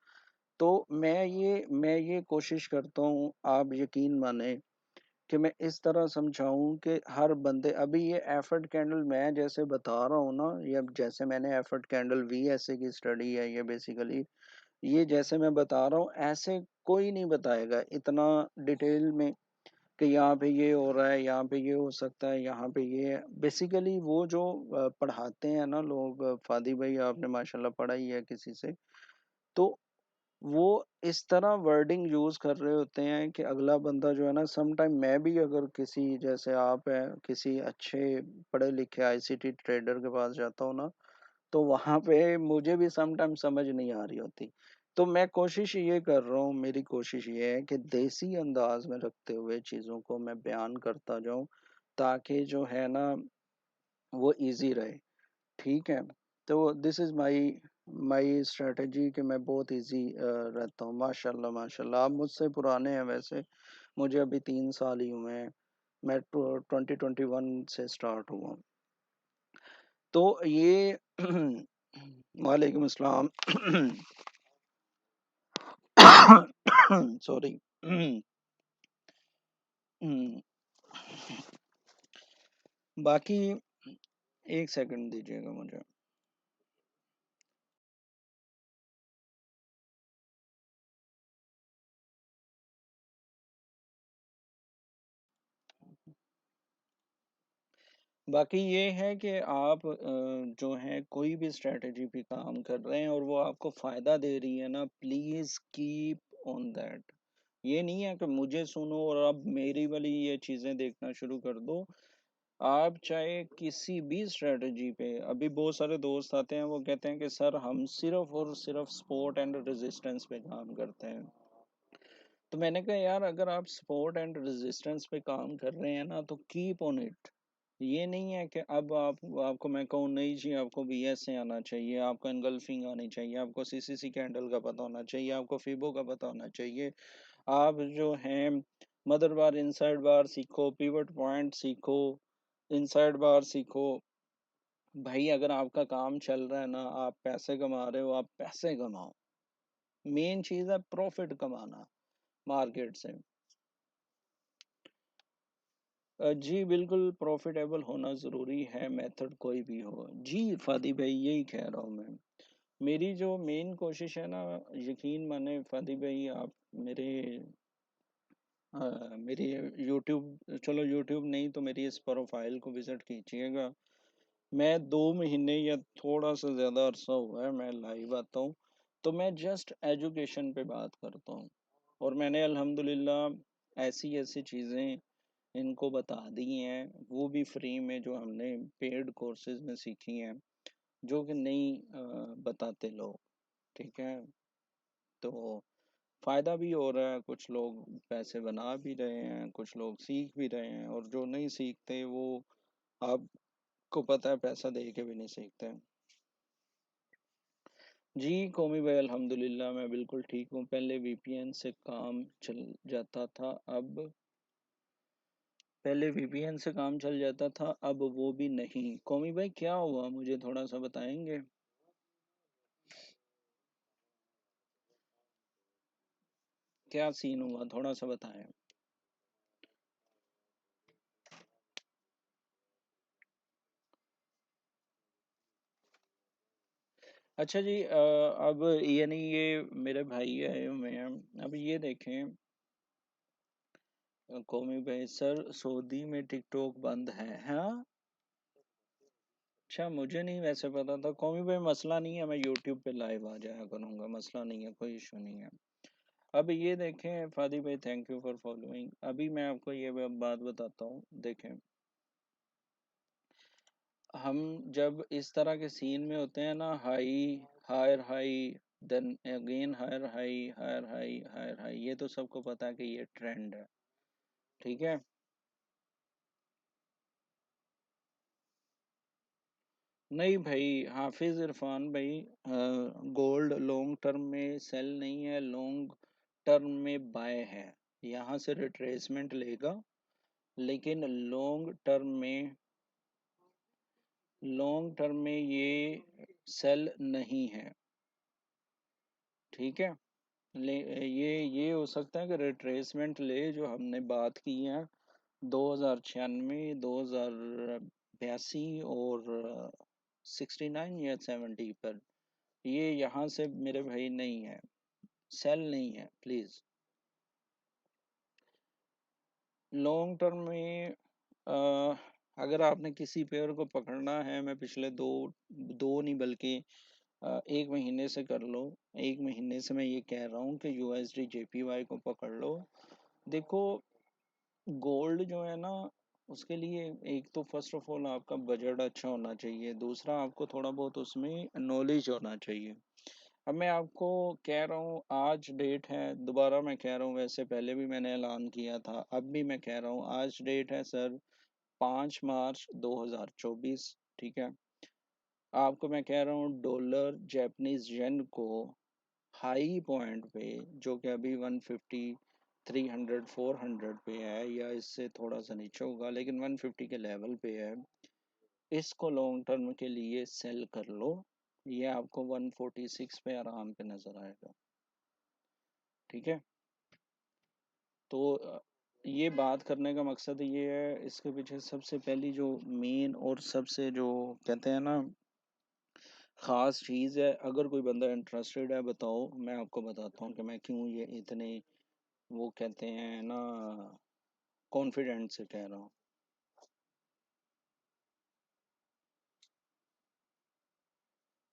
तो मैं ये कोशिश करता हूँ, आप यकीन माने कि मैं इस तरह समझाऊं कि हर बंदे, अभी ये एफर्ट कैंडल मैं जैसे बता रहा हूँ ना, ये अब जैसे मैंने एफर्ट कैंडल वीएसए की स्टडी है ये बेसिकली, ये जैसे मैं बता रहा हूँ ऐसे कोई नहीं बताएगा इतना डिटेल में कि यहाँ पे ये हो रहा है, यहाँ पे ये हो सकता है, यहाँ पे ये है। बेसिकली वो जो पढ़ाते हैं ना लोग, फादी भाई आपने माशाल्लाह पढ़ा ही है किसी से, तो वो इस तरह वर्डिंग यूज कर रहे होते हैं कि अगला बंदा जो है ना, सम टाइम मैं भी अगर किसी, जैसे आप हैं, किसी अच्छे पढ़े लिखे आईसीटी ट्रेडर के पास जाता हूँ ना, तो वहां पे मुझे भी सम टाइम समझ नहीं आ रही होती। तो मैं कोशिश ये कर रहा हूँ, मेरी कोशिश ये है कि देसी अंदाज में रखते हुए चीजों को मैं बयान करता जाऊं, ताकि जो है ना वो इजी रहे। ठीक है। तो this is my my strategy कि मैं बहुत इजी रहता हूँ। माशाल्लाह माशाल्लाह, आप मुझसे पुराने हैं वैसे, मुझे अभी 3 साल ही हुए हैं, मैं 2021 से स्टार्ट हुआ। तो ये वालेकुम अस्सलाम। सॉरी। बाकी एक सेकंड दीजिएगा मुझे। बाकी ये है कि आप जो है कोई भी स्ट्रेटजी पे काम कर रहे हैं और वो आपको फायदा दे रही है ना, प्लीज कीप ऑन दैट। ये नहीं है कि मुझे सुनो और अब मेरी वाली ये चीजें देखना शुरू कर दो। आप चाहे किसी भी स्ट्रेटजी पे, अभी बहुत सारे दोस्त आते हैं वो कहते हैं कि सर हम सिर्फ और सिर्फ सपोर्ट एंड रेजिस्टेंस पे काम करते हैं। तो मैंने कहा यार, अगर आप सपोर्ट एंड रेजिस्टेंस पे काम कर रहे हैं ना, तो कीप ऑन इट। ये नहीं है कि अब आपको मैं कहूँ नहीं जी आपको बीएस से आना चाहिए, आपको एनगल्फिंग आनी चाहिए, आपको सीसीसी कैंडल का पता होना चाहिए, आपको फिबो का पता होना चाहिए। आप जो है मदर बार इनसाइड बार सीखो, पिवट पॉइंट सीखो, इनसाइड बार सीखो। भाई अगर आपका काम चल रहा है ना, आप पैसे कमा रहे हो, आप पैसे कमाओ। मेन चीज है प्रॉफिट कमाना मार्केट से। जी बिल्कुल, प्रॉफिटेबल होना ज़रूरी है, मेथड कोई भी हो। जी फादी भाई, यही कह रहा हूँ मैं। मेरी जो मेन कोशिश है ना, यकीन माने फादी भाई, आप मेरे मेरी यूट्यूब, चलो यूट्यूब नहीं तो मेरी इस प्रोफाइल को विज़िट कीजिएगा। मैं 2 महीने या थोड़ा सा ज़्यादा अरसा हुआ है मैं लाइव आता हूँ, तो मैं जस्ट एजुकेशन पे बात करता हूँ। और मैंने अल्हम्दुलिल्लाह ऐसी ऐसी चीज़ें इनको बता दी हैं, वो भी फ्री में, जो हमने पेड कोर्सेज में सीखी हैं, जो कि नहीं बताते लोग। ठीक है। तो फायदा भी हो रहा है, कुछ लोग पैसे बना भी रहे हैं, कुछ लोग सीख भी रहे हैं, और जो नहीं सीखते वो, आपको पता है, पैसा दे के भी नहीं सीखते। जी कौमी भाई, अल्हम्दुलिल्लाह मैं बिल्कुल ठीक हूँ। पहले वीपीएन से काम चल जाता था, अब पहले वीपीएन से काम चल जाता था, अब वो भी नहीं। कौमी भाई क्या हुआ, मुझे थोड़ा सा बताएंगे? क्या सीन हुआ, थोड़ा सा बताएं। अच्छा जी, अब यानी ये मेरे भाई आए हुए हैं। अब ये देखें, कौमी भाई सर, सऊदी में टिकटॉक बंद है, हाँ? अच्छा, मुझे नहीं वैसे पता था कौमी भाई, मसला नहीं है, मैं यूट्यूब पे लाइव आ जाया करूँगा, मसला नहीं है, कोई इशू नहीं है। अब ये देखें फादी भाई, थैंक यू फॉर फॉलोइंग। अभी मैं आपको ये बात बताता हूँ, देखें हम जब इस तरह के सीन में होते हैं ना, high higher high, then again higher high, higher high, higher high, ये तो सबको पता है कि ये ट्रेंड है, ठीक है। नहीं भाई, हाफिज इरफान भाई, गोल्ड लॉन्ग टर्म में सेल नहीं है, लॉन्ग टर्म में बाय है। यहाँ से रिट्रेसमेंट लेगा, लेकिन लॉन्ग टर्म में ये सेल नहीं है, ठीक है। ले ये हो सकता है कि रिट्रेसमेंट ले, जो हमने बात की है 2096, 2082 और 69 या 70 पर, ये यहाँ से मेरे भाई नहीं है, सेल नहीं है प्लीज। लॉन्ग टर्म में अ, अगर आपने किसी पेयर को पकड़ना है, मैं पिछले दो दो नहीं बल्कि एक महीने से कर लो, एक महीने से मैं ये कह रहा हूँ कि यूएसडी जेपीवाई को पकड़ लो। देखो, गोल्ड जो है ना, उसके लिए एक तो फर्स्ट ऑफ ऑल आपका बजट अच्छा होना चाहिए, दूसरा आपको थोड़ा बहुत उसमें नॉलेज होना चाहिए। अब मैं आपको कह रहा हूँ, आज डेट है, दोबारा मैं कह रहा हूँ, वैसे पहले भी मैंने ऐलान किया था, अब भी मैं कह रहा हूँ, आज डेट है सर 5 मार्च 2024, ठीक है। आपको मैं कह रहा हूँ, डॉलर जापानीज येन को हाई पॉइंट पे, जो कि अभी 150, 300, 400 पे है, या इससे थोड़ा सा नीचे होगा, लेकिन 150 के लेवल पे है, इसको लॉन्ग टर्म के लिए सेल कर लो। ये आपको 146 पे आराम पे नजर आएगा, ठीक है। तो ये बात करने का मकसद ये है, इसके पीछे सबसे पहली जो मेन और सबसे जो कहते हैं ना खास चीज़ है, अगर कोई बंदा इंटरेस्टेड है बताओ, मैं आपको बताता हूँ कि मैं क्यों ये इतने वो कहते हैं ना कॉन्फिडेंट से कह रहा हूँ।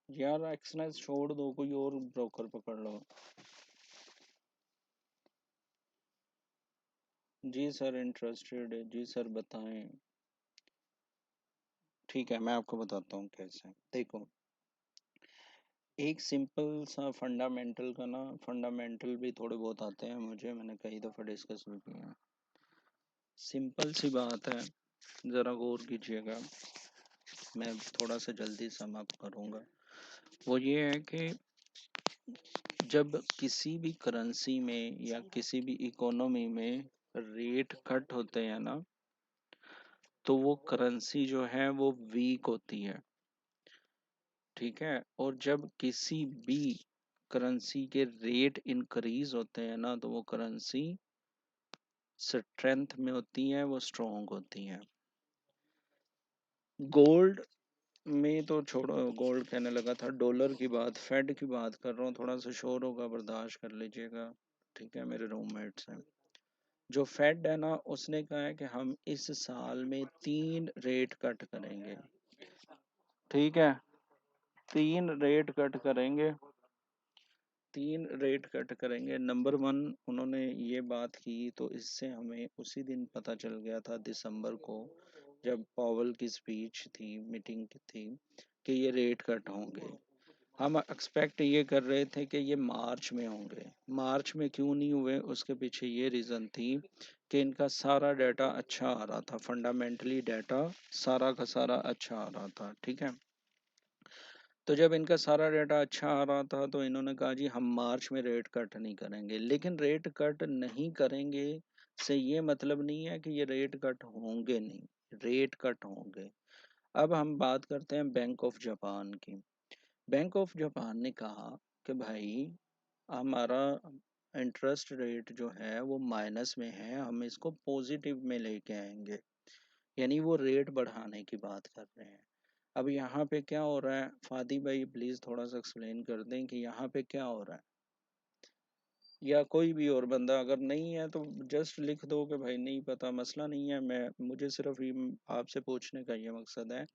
यार एक्सनेस छोड़ दो, कोई और ब्रोकर पकड़ लो। जी सर, इंटरेस्टेड है जी सर, बताएं। ठीक है, मैं आपको बताता हूँ कैसे। देखो, एक सिंपल सा फंडामेंटल का ना, फंडामेंटल भी थोड़े बहुत आते हैं मुझे, मैंने कई दफ़ा डिस्कस भी किया है। सिंपल सी बात है, ज़रा गौर कीजिएगा, मैं थोड़ा सा जल्दी समाप्त करूँगा। वो ये है कि जब किसी भी करेंसी में या किसी भी इकोनॉमी में रेट कट होते हैं ना, तो वो करेंसी जो है वो वीक होती है, ठीक है। और जब किसी भी करेंसी के रेट इंक्रीज होते हैं ना, तो वो करेंसी स्ट्रेंथ में होती है, वो स्ट्रोंग होती है। गोल्ड में तो छोड़ो, गोल्ड कहने लगा था, डॉलर की बात, फेड की बात कर रहा हूँ, थोड़ा सा शोर होगा, बर्दाश्त कर लीजिएगा, ठीक है। मेरे रूममेट्स हैं, जो फेड है ना, उसने कहा है कि हम इस साल में 3 रेट कट करेंगे, ठीक है। 3 रेट कट करेंगे, 3 रेट कट करेंगे। नंबर वन, उन्होंने ये बात की तो इससे हमें उसी दिन पता चल गया था, दिसंबर को, जब पॉवल की स्पीच थी, मीटिंग की थी, कि ये रेट कट होंगे। हम एक्सपेक्ट ये कर रहे थे कि ये मार्च में होंगे। मार्च में क्यों नहीं हुए, उसके पीछे ये रीज़न थी कि इनका सारा डाटा अच्छा आ रहा था, फंडामेंटली डाटा सारा का सारा अच्छा आ रहा था, ठीक है। तो जब इनका सारा डाटा अच्छा आ रहा था, तो इन्होंने कहा जी हम मार्च में रेट कट नहीं करेंगे, लेकिन रेट कट नहीं करेंगे से ये मतलब नहीं है कि ये रेट कट होंगे नहीं, रेट कट होंगे। अब हम बात करते हैं बैंक ऑफ जापान की। बैंक ऑफ जापान ने कहा कि भाई हमारा इंटरेस्ट रेट जो है वो माइनस में है, हम इसको पॉजिटिव में लेके आएंगे, यानी वो रेट बढ़ाने की बात कर रहे हैं। अब यहाँ पे क्या हो रहा है, फादी भाई प्लीज थोड़ा सा एक्सप्लेन कर दें कि यहाँ पे क्या हो रहा है, या कोई भी और बंदा अगर नहीं है तो जस्ट लिख दो कि भाई नहीं पता, मसला नहीं है। मैं मुझे सिर्फ आपसे पूछने का ये मकसद है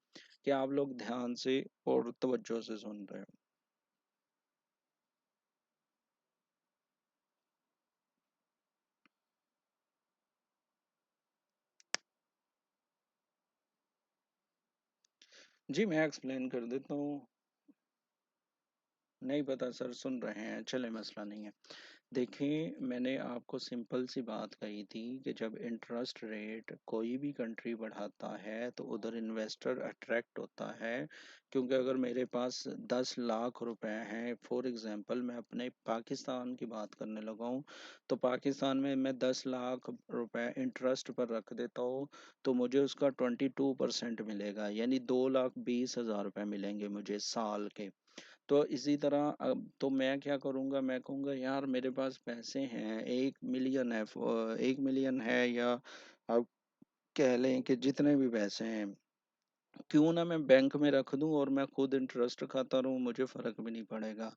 कि आप लोग ध्यान से और तवज्जो से सुन रहे हो? जी, मैं एक्सप्लेन कर देता हूँ। नहीं पता सर, सुन रहे हैं, चले, मसला नहीं है। देखिए, मैंने आपको सिंपल सी बात कही थी कि जब इंटरेस्ट रेट कोई भी कंट्री बढ़ाता है तो उधर इन्वेस्टर अट्रैक्ट होता है। क्योंकि अगर मेरे पास 10 लाख रुपए हैं, फॉर एग्जांपल मैं अपने पाकिस्तान की बात करने लगा हूँ, तो पाकिस्तान में मैं 10 लाख रुपए इंटरेस्ट पर रख देता हूँ, तो मुझे उसका 22% मिलेगा, यानी 2,20,000 रुपये मिलेंगे मुझे साल के। तो इसी तरह अब तो मैं क्या करूँगा, मैं कहूँगा यार मेरे पास पैसे हैं, 1 मिलियन है, 1 मिलियन है, या आप कह लें कि जितने भी पैसे हैं, क्यों ना मैं बैंक में रख दूं और मैं खुद इंटरेस्ट खाता रहूं, मुझे फर्क भी नहीं पड़ेगा।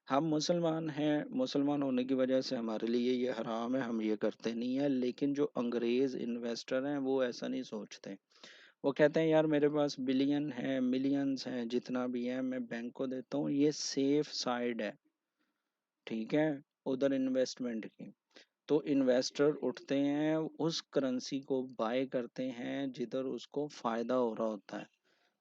हम मुसलमान हैं, मुसलमान होने की वजह से हमारे लिए ये हराम है, हम ये करते नहीं है। लेकिन जो अंग्रेज इन्वेस्टर हैं वो ऐसा नहीं सोचते। वो कहते हैं यार मेरे पास बिलियन है, मिलियंस हैं, जितना भी है मैं बैंक को देता हूँ, ये सेफ साइड है, ठीक है, उधर इन्वेस्टमेंट की। तो इन्वेस्टर उठते हैं, उस करेंसी को बाय करते हैं जिधर उसको फायदा हो रहा होता है।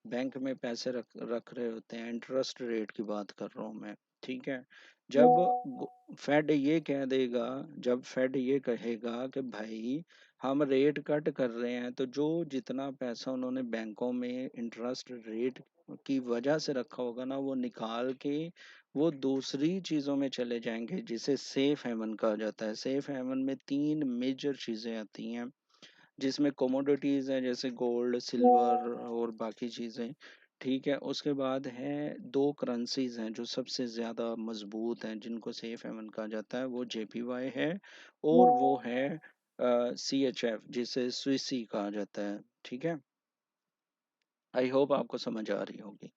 बैंक में पैसे रख रख रहे होते हैं, इंटरेस्ट रेट की बात कर रहा हूँ मैं, ठीक है। जब फेड ये कह देगा, जब फेड ये कहेगा कि भाई हम रेट कट कर रहे हैं, तो जो जितना पैसा उन्होंने बैंकों में इंटरेस्ट रेट की वजह से रखा होगा ना, वो निकाल के वो दूसरी चीजों में चले जाएंगे, जिसे सेफ हेवन कहा जाता है। सेफ हेवन में 3 मेजर चीजें आती हैं, जिसमें कोमोडिटीज हैं जैसे गोल्ड, सिल्वर और बाकी चीजें, ठीक है। उसके बाद है 2 करेंसीज हैं जो सबसे ज्यादा मजबूत हैं, जिनको सेफ हेवन कहा जाता है, वो JPY है और वो है CHF, जिसे स्विसी कहा जाता है, ठीक है। आई होप आपको समझ आ रही होगी।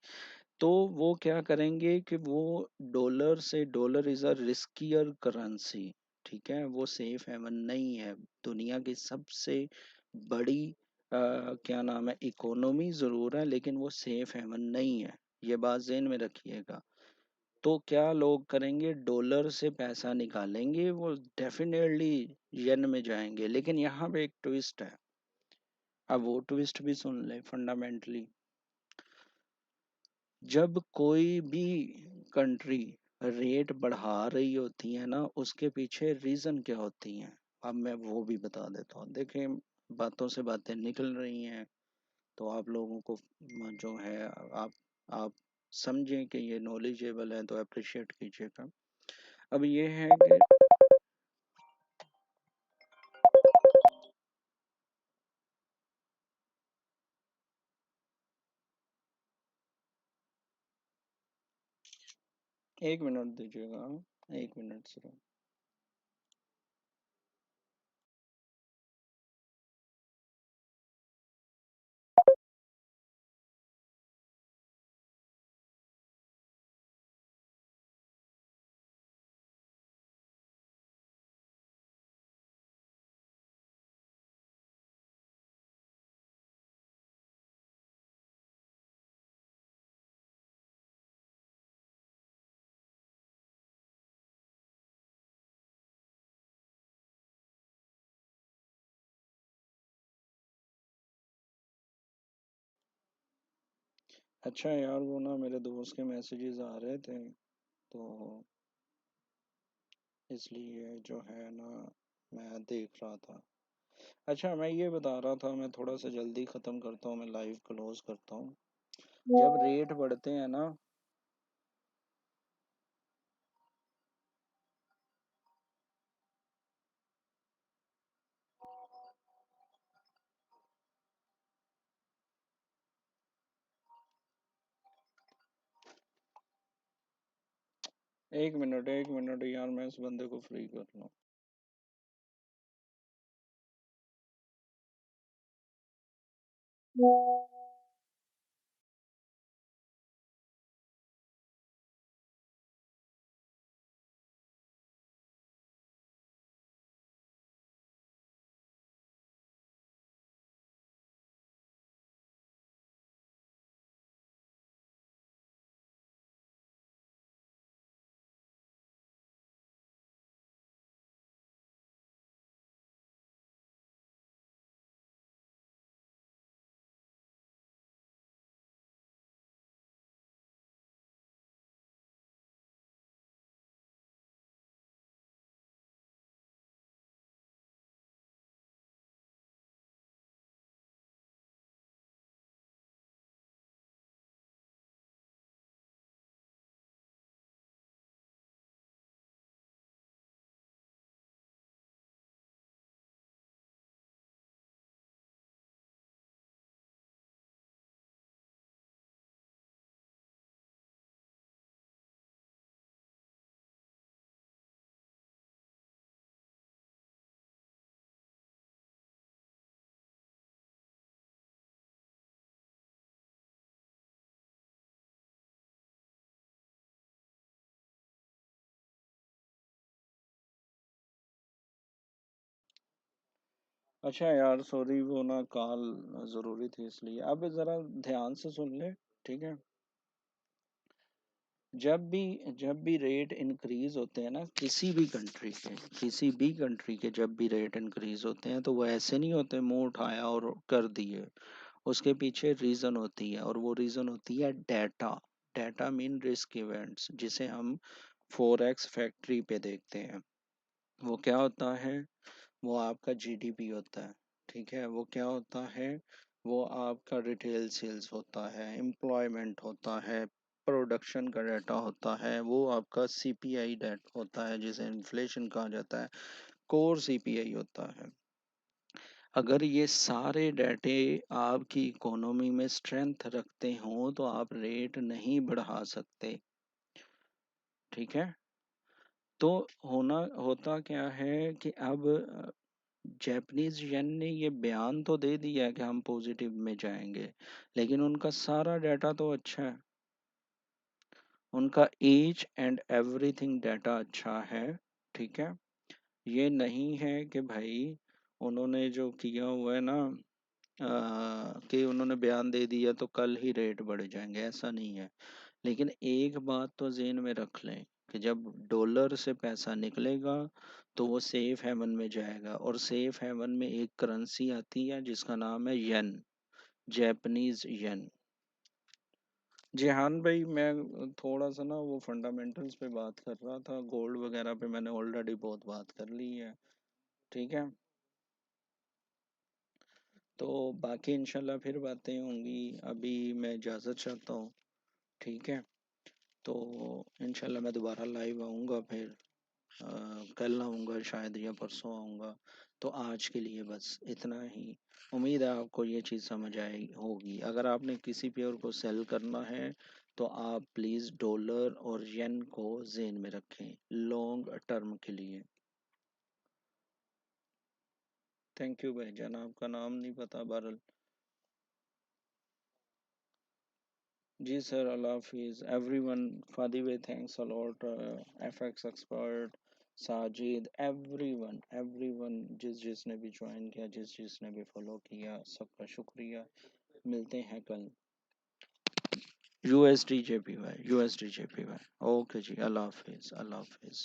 तो वो क्या करेंगे कि वो डॉलर से, dollar is a riskier currency, ठीक है, वो सेफ हेवन नहीं है। दुनिया की सबसे बड़ी क्या नाम है, इकोनॉमी जरूर है, लेकिन वो सेफ हेवन नहीं है, ये बात ज़हन में रखिएगा। तो क्या लोग करेंगे, डॉलर से पैसा निकालेंगे, वो डेफिनेटली येन में जाएंगे। लेकिन यहाँ पे एक ट्विस्ट है, अब वो ट्विस्ट भी सुन ले। फंडामेंटली जब कोई भी कंट्री रेट बढ़ा रही होती है ना, उसके पीछे रीजन क्या होती हैं, अब मैं वो भी बता देता हूँ। देखिए, बातों से बातें निकल रही हैं, तो आप लोगों को जो है, आप समझें कि ये नॉलेजेबल है तो अप्रिशिएट कीजिएगा। अब ये है कि 1 मिनट दीजिएगा, 1 मिनट सिर्फ। अच्छा यार, वो ना मेरे दोस्त के मैसेजेस आ रहे थे, तो इसलिए जो है ना, मैं देख रहा था। अच्छा, मैं ये बता रहा था, मैं थोड़ा सा जल्दी ख़त्म करता हूँ, मैं लाइव क्लोज करता हूँ। जब रेट बढ़ते हैं ना, 1 मिनट, 1 मिनट यार, मैं इस बंदे को फ्री कर लूँ। अच्छा यार सॉरी, वो ना कॉल जरूरी थी इसलिए। अब जरा ध्यान से सुन ले, ठीक है। जब भी रेट इंक्रीज होते हैं ना, किसी भी कंट्री के जब भी रेट इंक्रीज होते हैं, तो वो ऐसे नहीं होते मुंह उठाया और कर दिए। उसके पीछे रीजन होती है, और वो रीजन होती है data. Data mean risk events, जिसे हम फॉरेक्स फैक्ट्री पे देखते हैं। वो क्या होता है? वो आपका जीडीपी होता है, ठीक है। वो क्या होता है? वो आपका रिटेल सेल्स होता है, एम्प्लॉयमेंट होता है, प्रोडक्शन का डाटा होता है, वो आपका सीपीआई डाटा होता है, जिसे इन्फ्लेशन कहा जाता है, कोर सीपीआई होता है। अगर ये सारे डाटे आपकी इकोनॉमी में स्ट्रेंथ रखते हों, तो आप रेट नहीं बढ़ा सकते, ठीक है। तो होना होता क्या है कि अब जापानीज येन ने ये बयान तो दे दिया कि हम पॉजिटिव में जाएंगे, लेकिन उनका सारा डाटा तो अच्छा है। उनका ईच एंड एवरीथिंग डाटा अच्छा है, ठीक है। ये नहीं है कि भाई उन्होंने जो किया हुआ है ना, कि उन्होंने बयान दे दिया तो कल ही रेट बढ़ जाएंगे, ऐसा नहीं है। लेकिन एक बात तो जेन में रख लें कि जब डॉलर से पैसा निकलेगा, तो वो सेफ हेवन में जाएगा, और सेफ हेवन में एक करेंसी आती है जिसका नाम है येन, जैपनीज येन। जिहान भाई, मैं थोड़ा सा ना वो फंडामेंटल्स पे बात कर रहा था, गोल्ड वगैरह पे मैंने ऑलरेडी बहुत बात कर ली है, ठीक है। तो बाकी इंशाल्लाह फिर बातें होंगी। अभी मैं इजाज़त चाहता हूँ, ठीक है। तो इंशाल्लाह मैं दोबारा लाइव आऊँगा फिर, कल आऊँगा शायद या परसों आऊँगा। तो आज के लिए बस इतना ही। उम्मीद है आपको ये चीज़ समझ आई होगी। अगर आपने किसी पेयर को सेल करना है, तो आप प्लीज़ डॉलर और येन को जेन में रखें लॉन्ग टर्म के लिए। थैंक यू भाईजान, आपका नाम नहीं पता बहरल। जी सर, अल्लाह हाफिज़ एवरीवन। फादी भाई thanks a lot, FX expert, Sajid, everyone everyone, जिसने भी ज्वाइन किया, जिसने भी फॉलो किया, सबका शुक्रिया। मिलते हैं कल। यूएसडी जेपी भाई, यूएसडी जेपी भाई। ओके जी, अल्लाह हाफिज़, अल्लाह हाफिज़।